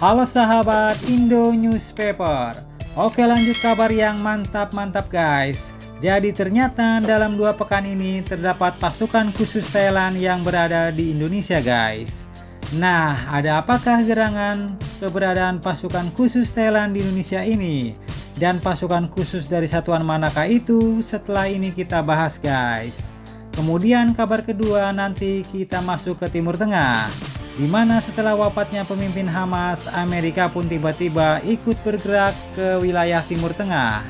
Halo sahabat Indo Newspaper. Oke, lanjut kabar yang mantap-mantap guys. Jadi ternyata dalam 2 pekan ini terdapat pasukan khusus Thailand yang berada di Indonesia guys. Nah, ada apakah gerangan keberadaan pasukan khusus Thailand di Indonesia ini? Dan pasukan khusus dari satuan manakah itu? Setelah ini kita bahas guys. Kemudian kabar kedua, nanti kita masuk ke Timur Tengah, di mana setelah wafatnya pemimpin Hamas, Amerika pun tiba-tiba ikut bergerak ke wilayah Timur Tengah.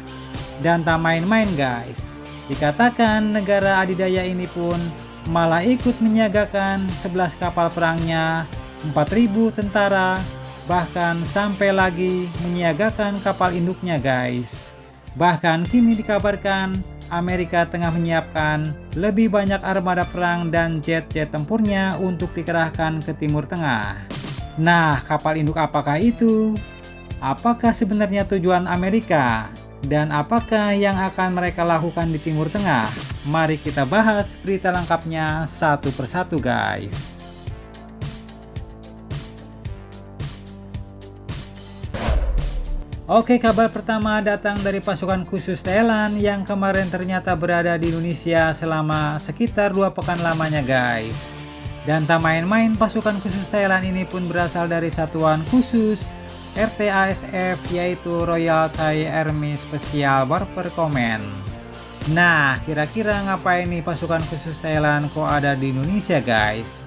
Dan tak main-main guys, dikatakan negara adidaya ini pun malah ikut menyiagakan 11 kapal perangnya, 4.000 tentara, bahkan sampai lagi menyiagakan kapal induknya guys. Bahkan kini dikabarkan Amerika tengah menyiapkan lebih banyak armada perang dan jet-jet tempurnya untuk dikerahkan ke Timur Tengah. Nah, kapal induk apakah itu? Apakah sebenarnya tujuan Amerika? Dan apakah yang akan mereka lakukan di Timur Tengah? Mari kita bahas berita lengkapnya satu persatu guys. Oke, kabar pertama datang dari pasukan khusus Thailand yang kemarin ternyata berada di Indonesia selama sekitar 2 pekan lamanya guys. Dan tak main-main, pasukan khusus Thailand ini pun berasal dari satuan khusus RTASF, yaitu Royal Thai Army Special Warfare Command. Nah, kira-kira ngapain nih pasukan khusus Thailand kok ada di Indonesia guys?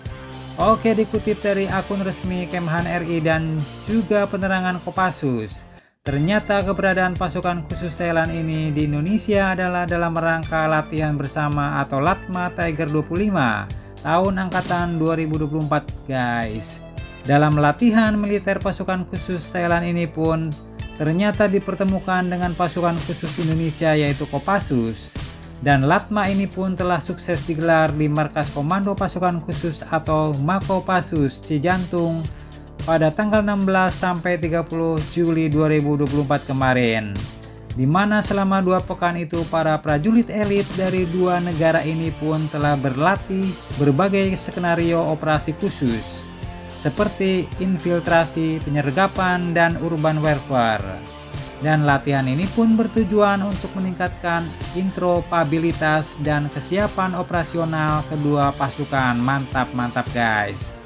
Oke, dikutip dari akun resmi Kemhan RI dan juga penerangan Kopassus, ternyata keberadaan pasukan khusus Thailand ini di Indonesia adalah dalam rangka latihan bersama atau LATMA Tiger 25 tahun angkatan 2024 guys. Dalam latihan militer pasukan khusus Thailand ini pun ternyata dipertemukan dengan pasukan khusus Indonesia yaitu Kopassus. Dan LATMA ini pun telah sukses digelar di Markas Komando Pasukan Khusus atau Makopassus Cijantung pada tanggal 16 sampai 30 Juli 2024 kemarin, di mana selama 2 pekan itu para prajurit elit dari 2 negara ini pun telah berlatih berbagai skenario operasi khusus seperti infiltrasi, penyergapan, dan urban warfare. Dan latihan ini pun bertujuan untuk meningkatkan interoperabilitas dan kesiapan operasional kedua pasukan. Mantap guys.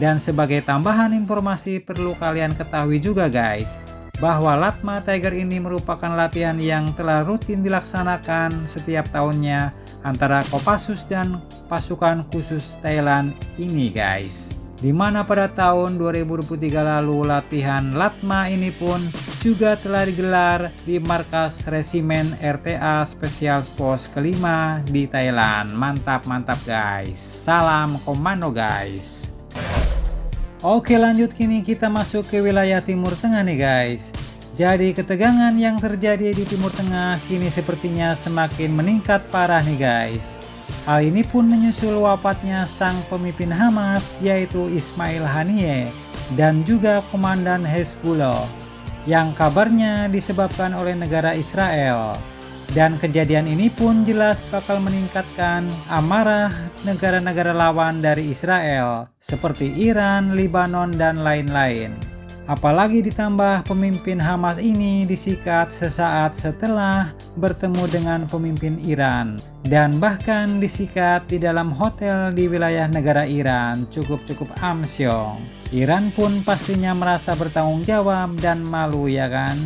Dan sebagai tambahan informasi perlu kalian ketahui juga guys, bahwa LATMA Tiger ini merupakan latihan yang telah rutin dilaksanakan setiap tahunnya antara Kopassus dan pasukan khusus Thailand ini guys. Di mana pada tahun 2023 lalu latihan LATMA ini pun juga telah digelar di markas resimen RTA Special Force kelima di Thailand. Mantap guys. Salam komando guys. Oke, lanjut kini kita masuk ke wilayah Timur Tengah nih guys. Jadi ketegangan yang terjadi di Timur Tengah kini sepertinya semakin meningkat parah nih guys. Hal ini pun menyusul wafatnya sang pemimpin Hamas yaitu Ismail Haniyeh dan juga komandan Hezbollah yang kabarnya disebabkan oleh negara Israel. Dan kejadian ini pun jelas bakal meningkatkan amarah negara-negara lawan dari Israel seperti Iran, Lebanon, dan lain-lain. Apalagi ditambah pemimpin Hamas ini disikat sesaat setelah bertemu dengan pemimpin Iran, dan bahkan disikat di dalam hotel di wilayah negara Iran. Cukup amsyong. Iran pun pastinya merasa bertanggung jawab dan malu ya kan.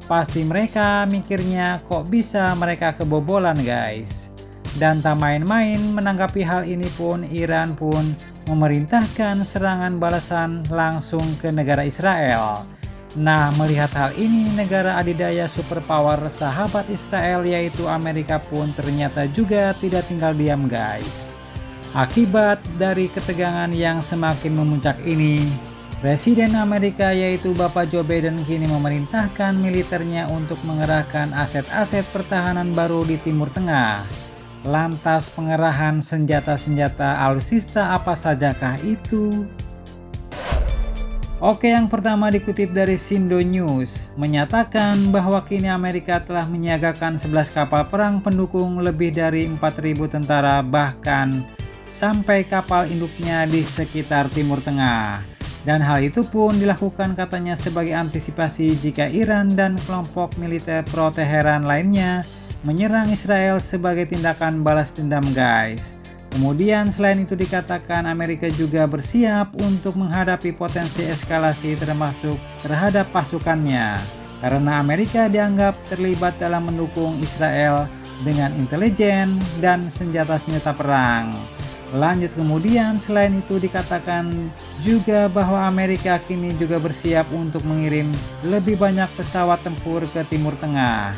Pasti mereka mikirnya kok bisa mereka kebobolan guys. Dan tak main-main, menanggapi hal ini pun Iran pun memerintahkan serangan balasan langsung ke negara Israel. Nah, melihat hal ini, negara adidaya superpower sahabat Israel yaitu Amerika pun ternyata juga tidak tinggal diam guys. Akibat dari ketegangan yang semakin memuncak ini, Presiden Amerika yaitu Bapak Joe Biden kini memerintahkan militernya untuk mengerahkan aset-aset pertahanan baru di Timur Tengah. Lantas pengerahan senjata-senjata alutsista apa sajakah itu? Oke, yang pertama dikutip dari Sindo News menyatakan bahwa kini Amerika telah menyiagakan 11 kapal perang pendukung lebih dari 4.000 tentara, bahkan sampai kapal induknya di sekitar Timur Tengah. Dan hal itu pun dilakukan katanya sebagai antisipasi jika Iran dan kelompok militer pro-Teheran lainnya menyerang Israel sebagai tindakan balas dendam guys. Kemudian selain itu dikatakan Amerika juga bersiap untuk menghadapi potensi eskalasi termasuk terhadap pasukannya. Karena Amerika dianggap terlibat dalam mendukung Israel dengan intelijen dan senjata-senjata perang. Lanjut kemudian selain itu dikatakan juga bahwa Amerika kini juga bersiap untuk mengirim lebih banyak pesawat tempur ke Timur Tengah.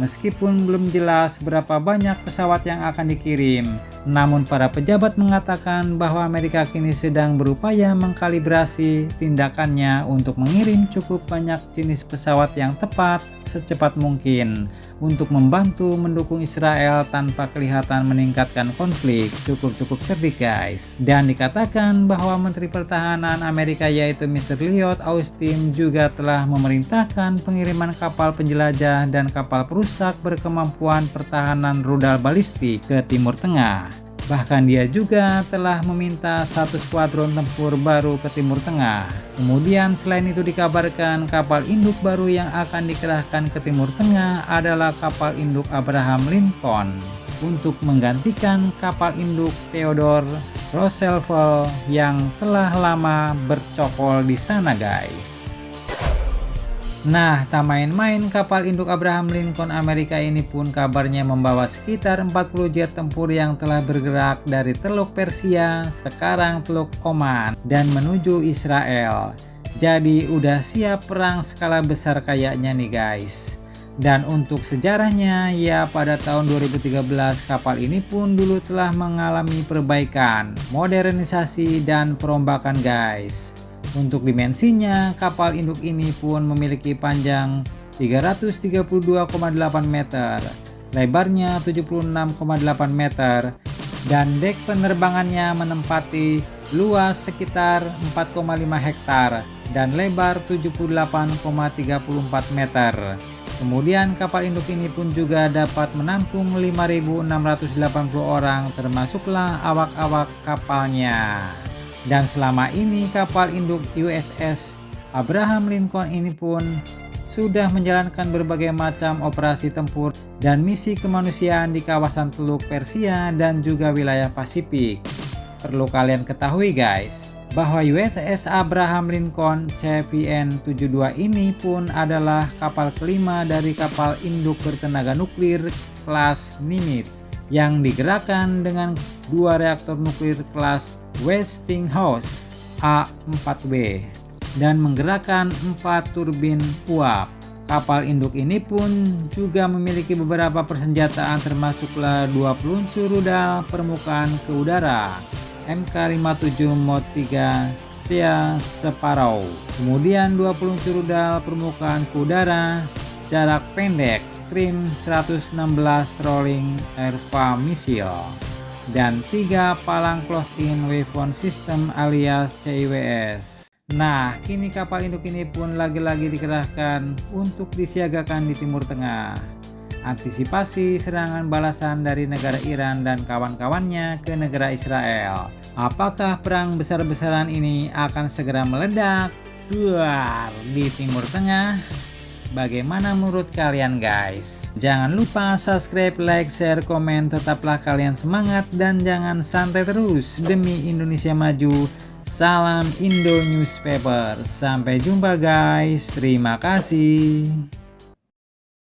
Meskipun belum jelas berapa banyak pesawat yang akan dikirim, namun para pejabat mengatakan bahwa Amerika kini sedang berupaya mengkalibrasi tindakannya untuk mengirim cukup banyak jenis pesawat yang tepat secepat mungkin untuk membantu mendukung Israel tanpa kelihatan meningkatkan konflik. Cukup cerdik guys. Dan dikatakan bahwa Menteri Pertahanan Amerika yaitu Mr. Lloyd Austin juga telah memerintahkan pengiriman kapal penjelajah dan kapal perusak berkemampuan pertahanan rudal balistik ke Timur Tengah. Bahkan dia juga telah meminta satu skuadron tempur baru ke Timur Tengah. Kemudian selain itu dikabarkan kapal induk baru yang akan dikerahkan ke Timur Tengah adalah kapal induk Abraham Lincoln untuk menggantikan kapal induk Theodore Roosevelt yang telah lama bercokol di sana guys. Nah, tak main-main kapal induk Abraham Lincoln Amerika ini pun kabarnya membawa sekitar 40 jet tempur yang telah bergerak dari Teluk Persia, sekarang Teluk Oman, dan menuju Israel. Jadi udah siap perang skala besar kayaknya nih guys. Dan untuk sejarahnya, ya pada tahun 2013 kapal ini pun dulu telah mengalami perbaikan, modernisasi, dan perombakan guys. Untuk dimensinya, kapal induk ini pun memiliki panjang 332,8 meter, lebarnya 76,8 meter, dan dek penerbangannya menempati luas sekitar 4,5 hektar dan lebar 78,34 meter. Kemudian kapal induk ini pun juga dapat menampung 5.680 orang termasuklah awak-awak kapalnya. Dan selama ini kapal induk USS Abraham Lincoln ini pun sudah menjalankan berbagai macam operasi tempur dan misi kemanusiaan di kawasan Teluk Persia dan juga wilayah Pasifik. Perlu kalian ketahui guys, bahwa USS Abraham Lincoln CVN-72 ini pun adalah kapal kelima dari kapal induk bertenaga nuklir kelas Nimitz yang digerakkan dengan dua reaktor nuklir kelas Westinghouse A4W dan menggerakkan 4 turbin uap. Kapal induk ini pun juga memiliki beberapa persenjataan termasuklah 2 peluncur rudal permukaan ke udara Mk57 Mod 3 Sea Sparrow, kemudian 2 peluncur rudal permukaan ke udara jarak pendek Trim 116 Trolling Airfa Missile, dan 3 palang close-in weapon system alias CIWS. Nah, kini kapal induk ini pun lagi-lagi dikerahkan untuk disiagakan di Timur Tengah. Antisipasi serangan balasan dari negara Iran dan kawan-kawannya ke negara Israel. Apakah perang besar-besaran ini akan segera meledak duar di Timur Tengah? Bagaimana menurut kalian guys? Jangan lupa subscribe, like, share, komen. Tetaplah kalian semangat dan jangan santai terus demi Indonesia maju. Salam Indo Newspaper. Sampai jumpa guys. Terima kasih.